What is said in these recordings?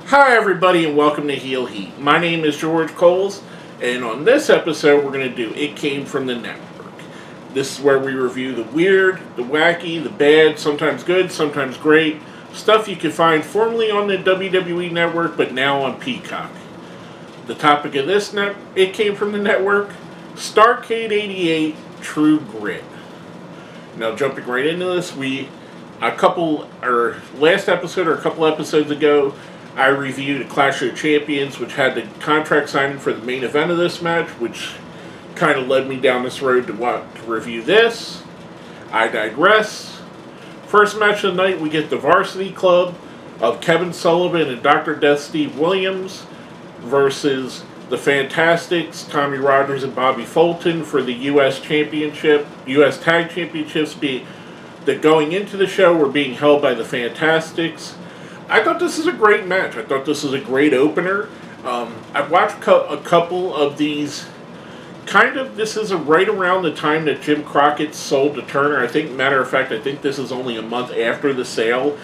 Hi everybody and welcome to Heel Heat. My name is George Coles, and on this episode we're going to do It Came From the Network. This is where we review the weird, the wacky, the bad, sometimes good, sometimes great, stuff you can find formerly on the WWE Network but now on Peacock. The topic of this It Came From the Network, Starrcade 88 True Grit. Now jumping right into this, last episode or a couple episodes ago, I reviewed a Clash of Champions, which had the contract signing for the main event of this match, which kind of led me down this road to review this. I digress. First match of the night, we get the Varsity Club of Kevin Sullivan and Dr. Death Steve Williams versus the Fantastics, Tommy Rogers and Bobby Fulton for the U.S. Championship, U.S. Tag Championships that going into the show were being held by the Fantastics. I thought this is a great match. I thought this was a great opener. I've watched a couple of these. This is right around the time that Jim Crockett sold to Turner. I think this is only a month after the sale.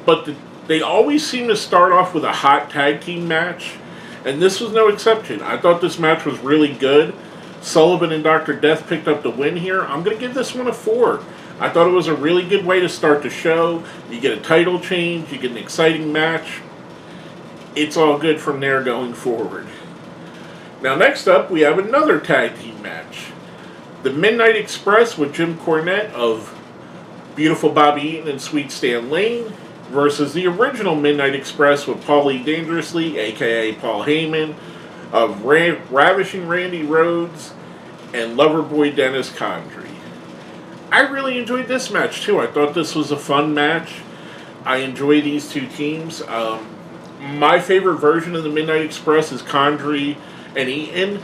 But they always seem to start off with a hot tag team match. And this was no exception. I thought this match was really good. Sullivan and Dr. Death picked up the win here. I'm going to give this one a 4. I thought it was a really good way to start the show. You get a title change, you get an exciting match. It's all good from there going forward. Now next up, we have another tag team match. The Midnight Express with Jim Cornette of Beautiful Bobby Eaton and Sweet Stan Lane versus the original Midnight Express with Paulie Dangerously, a.k.a. Paul Heyman, of Ravishing Randy Rhodes and Loverboy Dennis Condrey. I really enjoyed this match too. I thought this was a fun match. I enjoy these two teams. My favorite version of the Midnight Express is Condrey and Eaton.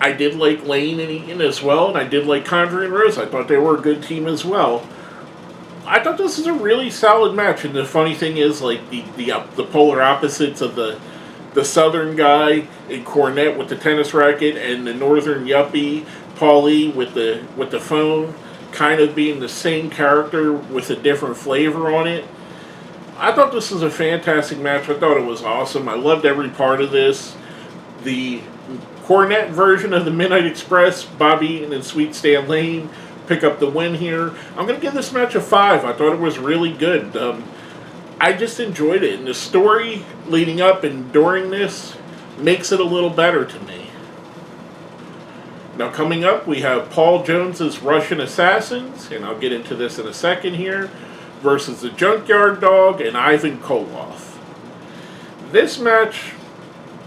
I did like Lane and Eaton as well, and I did like Condrey and Rose. I thought they were a good team as well. I thought this was a really solid match, and the funny thing is, like the polar opposites of the Southern guy in Cornette with the tennis racket and the Northern yuppie Paulie with the phone, kind of being the same character with a different flavor on it. I thought this was a fantastic match. I thought it was awesome. I loved every part of this. The Cornette version of the Midnight Express, Bobby Eaton and Sweet Stan Lane pick up the win here. I'm going to give this match a 5. I thought it was really good. I just enjoyed it. And the story leading up and during this makes it a little better to me. Now coming up, we have Paul Jones's Russian Assassins, and I'll get into this in a second here, versus the Junkyard Dog and Ivan Koloff. This match,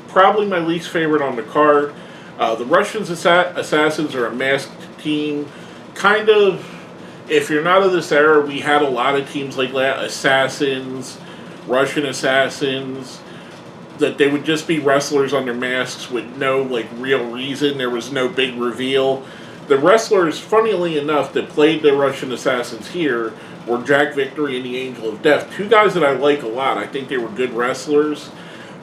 probably my least favorite on the card. The Russian Assassins are a masked team. Kind of, if you're not of this era, we had a lot of teams like that, Assassins, Russian Assassins, that they would just be wrestlers under masks with no real reason. There was no big reveal. The wrestlers, funnily enough, that played the Russian Assassins here were Jack Victory and the Angel of Death. Two guys that I like a lot. I think they were good wrestlers.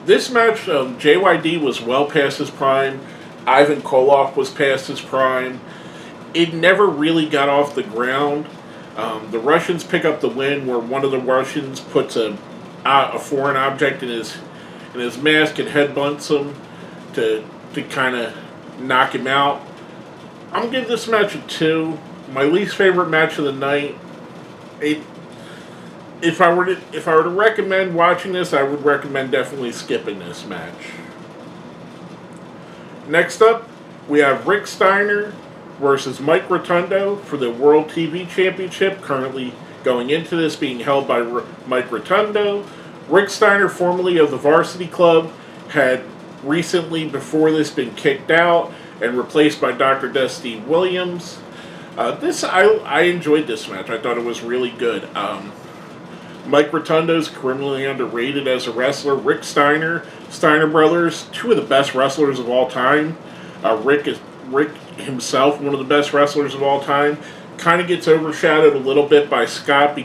This match, JYD was well past his prime. Ivan Koloff was past his prime. It never really got off the ground. The Russians pick up the win where one of the Russians puts a foreign object in his mask and headbutts him to kind of knock him out. I'm going to give this match a 2. My least favorite match of the night. If I were to recommend watching this, I would recommend definitely skipping this match. Next up, we have Rick Steiner versus Mike Rotundo for the World TV Championship, currently going into this being held by Mike Rotundo. Rick Steiner, formerly of the Varsity Club, had recently before this been kicked out and replaced by Dr. Death Steve Williams. I enjoyed this match. I thought it was really good. Mike Rotundo's criminally underrated as a wrestler. Rick Steiner brothers, two of the best wrestlers of all time. Rick himself, one of the best wrestlers of all time, kind of gets overshadowed a little bit by Scott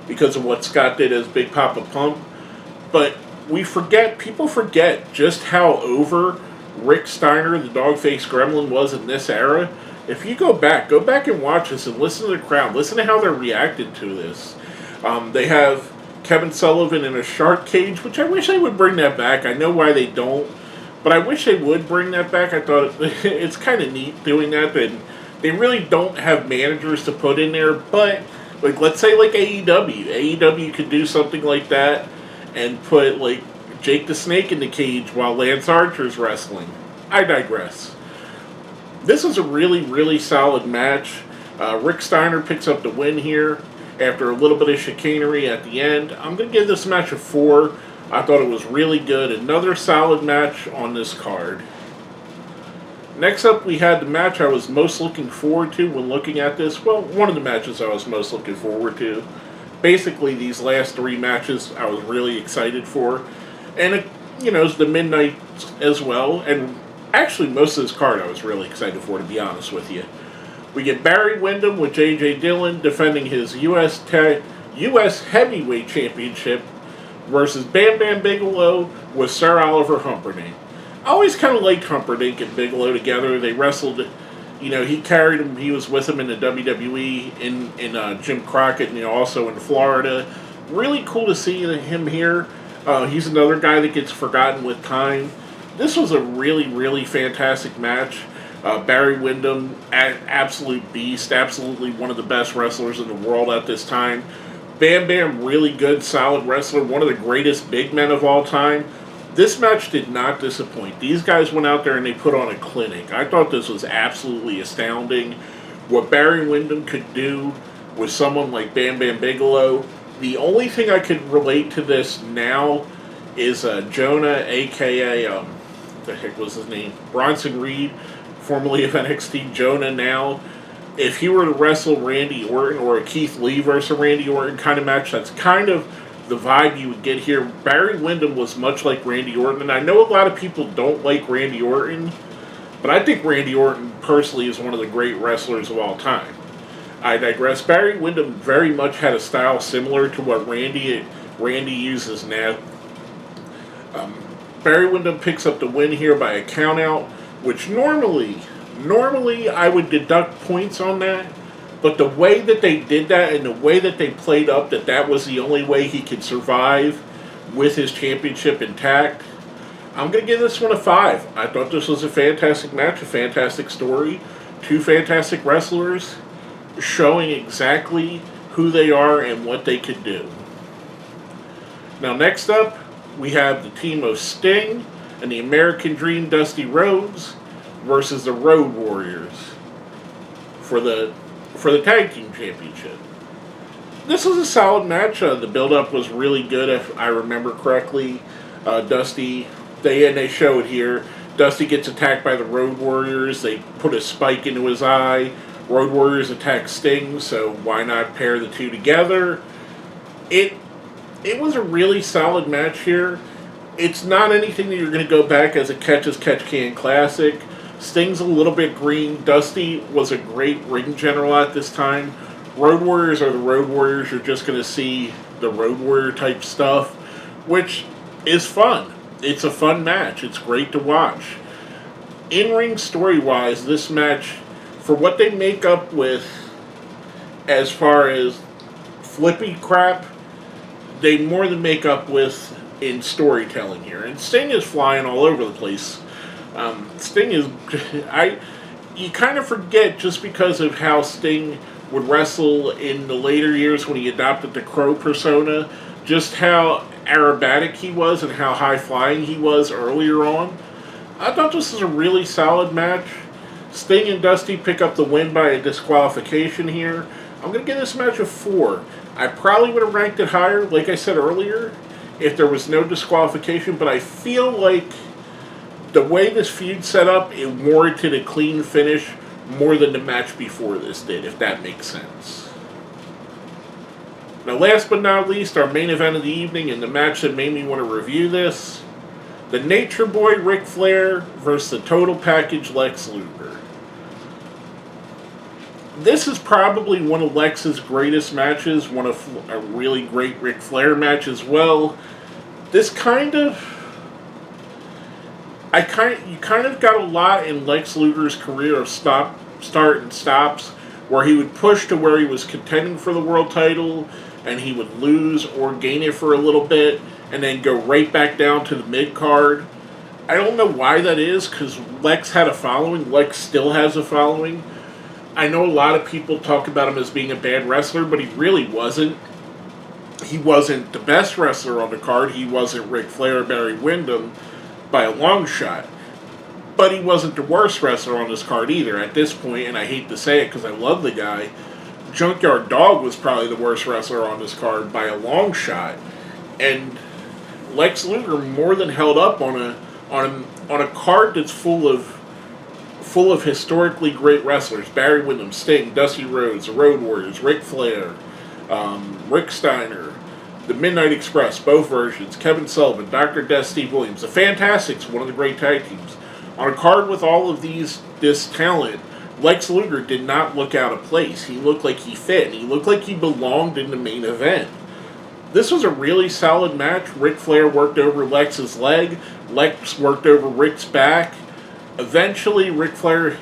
because of what Scott did as Big Papa Pump. But people forget just how over Rick Steiner, the dog-faced gremlin, was in this era. If you go back and watch this and listen to the crowd. Listen to how they're reacting to this. They have Kevin Sullivan in a shark cage, which I wish they would bring that back. I know why they don't, but I wish they would bring that back. I thought it's kind of neat doing that. And they really don't have managers to put in there, but like let's say like AEW. AEW could do something like that and put like Jake the Snake in the cage while Lance Archer's wrestling. I digress. This was a really, really solid match. Rick Steiner picks up the win here after a little bit of chicanery at the end. I'm going to give this match a 4. I thought it was really good. Another solid match on this card. Next up, we had the match I was most looking forward to when looking at this. Well, one of the matches I was most looking forward to. Basically, these last 3 matches I was really excited for. And, it's the Midnight as well. And actually, most of this card I was really excited for, to be honest with you. We get Barry Windham with J.J. Dillon defending his U.S. Heavyweight Championship versus Bam Bam Bigelow with Sir Oliver Humperdinck. I always kind of liked Humperdinck and Bigelow together. They wrestled, he carried him, he was with him in the WWE, in Jim Crockett, and also in Florida. Really cool to see him here. He's another guy that gets forgotten with time. This was a really, really fantastic match. Barry Windham, absolute beast, absolutely one of the best wrestlers in the world at this time. Bam Bam, really good, solid wrestler, one of the greatest big men of all time. This match did not disappoint. These guys went out there and they put on a clinic. I thought this was absolutely astounding. What Barry Windham could do with someone like Bam Bam Bigelow. The only thing I could relate to this now is Jonah, a.k.a. The heck was his name? Bronson Reed, formerly of NXT. Jonah now. If he were to wrestle Randy Orton or a Keith Lee versus Randy Orton kind of match, that's kind of the vibe you would get here. Barry Windham was much like Randy Orton, and I know a lot of people don't like Randy Orton, but I think Randy Orton personally is one of the great wrestlers of all time. I digress. Barry Windham very much had a style similar to what Randy uses now. Barry Windham picks up the win here by a countout, which normally I would deduct points on that, but the way that they did that and the way that they played up that was the only way he could survive with his championship intact, I'm going to give this one a 5. I thought this was a fantastic match, a fantastic story, 2 fantastic wrestlers showing exactly who they are and what they could do. Now next up, we have the team of Sting and the American Dream Dusty Rhodes versus the Road Warriors for the Tag Team Championship. This was a solid match. The build-up was really good, if I remember correctly. Dusty, they show it here. Dusty gets attacked by the Road Warriors. They put a spike into his eye. Road Warriors attack Sting, so why not pair the two together? It was a really solid match here. It's not anything that you're going to go back as a catch-as-catch-can classic. Sting's a little bit green. Dusty was a great ring general at this time. Road Warriors are the Road Warriors. You're just going to see the Road Warrior type stuff, which is fun. It's a fun match. It's great to watch. In-ring story-wise, this match, for what they make up with as far as flippy crap, they more than make up with in storytelling here. And Sting is flying all over the place. Sting is... you kind of forget, just because of how Sting would wrestle in the later years when he adopted the Crow persona, just how aerobatic he was and how high-flying he was earlier on. I thought this was a really solid match. Sting and Dusty pick up the win by a disqualification here. I'm going to give this match a 4. I probably would have ranked it higher, like I said earlier, if there was no disqualification, but I feel like the way this feud set up, it warranted a clean finish more than the match before this did, if that makes sense. Now, last but not least, our main event of the evening and the match that made me want to review this, the Nature Boy Ric Flair versus the Total Package Lex Luger. This is probably one of Lex's greatest matches, one of a really great Ric Flair match as well. This you kind of got a lot in Lex Luger's career of start and stops, where he would push to where he was contending for the world title, and he would lose or gain it for a little bit, and then go right back down to the mid-card. I don't know why that is, because Lex had a following. Lex still has a following. I know a lot of people talk about him as being a bad wrestler, but he really wasn't. He wasn't the best wrestler on the card. He wasn't Ric Flair or Barry Windham by a long shot. But he wasn't the worst wrestler on this card either. At this point, and I hate to say it because I love the guy, Junkyard Dog was probably the worst wrestler on this card by a long shot. And Lex Luger more than held up on a card that's full of historically great wrestlers. Barry Windham, Sting, Dusty Rhodes, the Road Warriors, Ric Flair, Rick Steiner, the Midnight Express, both versions, Kevin Sullivan, Dr. Death, Steve Williams. The Fantastics, one of the great tag teams. On a card with all of this talent, Lex Luger did not look out of place. He looked like he fit, and he looked like he belonged in the main event. This was a really solid match. Ric Flair worked over Lex's leg. Lex worked over Rick's back. Eventually, Ric Flair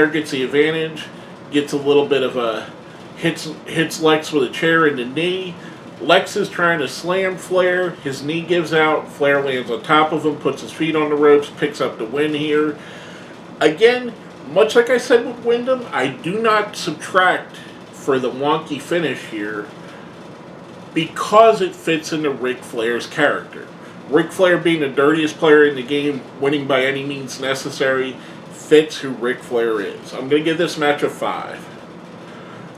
gets the advantage, gets a little bit of a hits Lex with a chair in the knee. Lex is trying to slam Flair. His knee gives out. Flair lands on top of him, puts his feet on the ropes, picks up the win here. Again, much like I said with Windham, I do not subtract for the wonky finish here because it fits into Ric Flair's character. Ric Flair being the dirtiest player in the game, winning by any means necessary, fits who Ric Flair is. I'm going to give this match a 5.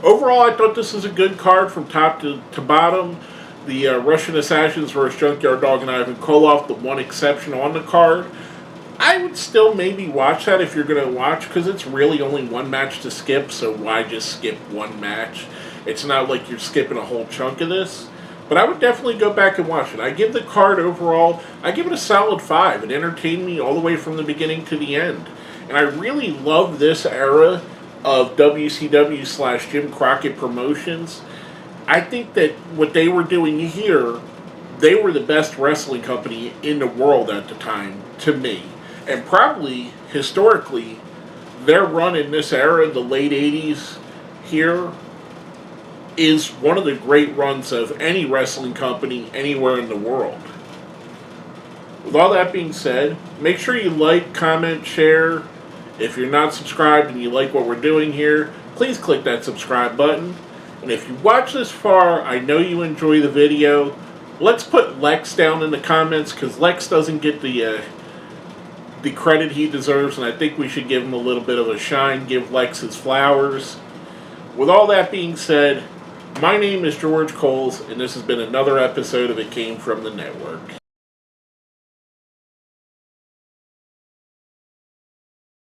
Overall, I thought this was a good card from top to bottom. The Russian Assassins versus Junkyard Dog and Ivan Koloff, the one exception on the card. I would still maybe watch that if you're going to watch, because it's really only one match to skip, so why just skip one match? It's not like you're skipping a whole chunk of this. But I would definitely go back and watch it. I give the card overall, I give it a solid 5. It entertained me all the way from the beginning to the end. And I really love this era of WCW / Jim Crockett Promotions. I think that what they were doing here, they were the best wrestling company in the world at the time, to me. And probably, historically, their run in this era, the late 80s here, is one of the great runs of any wrestling company anywhere in the world. With all that being said, make sure you like, comment, share. If you're not subscribed and you like what we're doing here, please click that subscribe button. And if you watch this far, I know you enjoy the video. Let's put Lex down in the comments, because Lex doesn't get the credit he deserves, and I think we should give him a little bit of a shine, give Lex his flowers. With all that being said, my name is George Coles, and this has been another episode of It Came From the Network.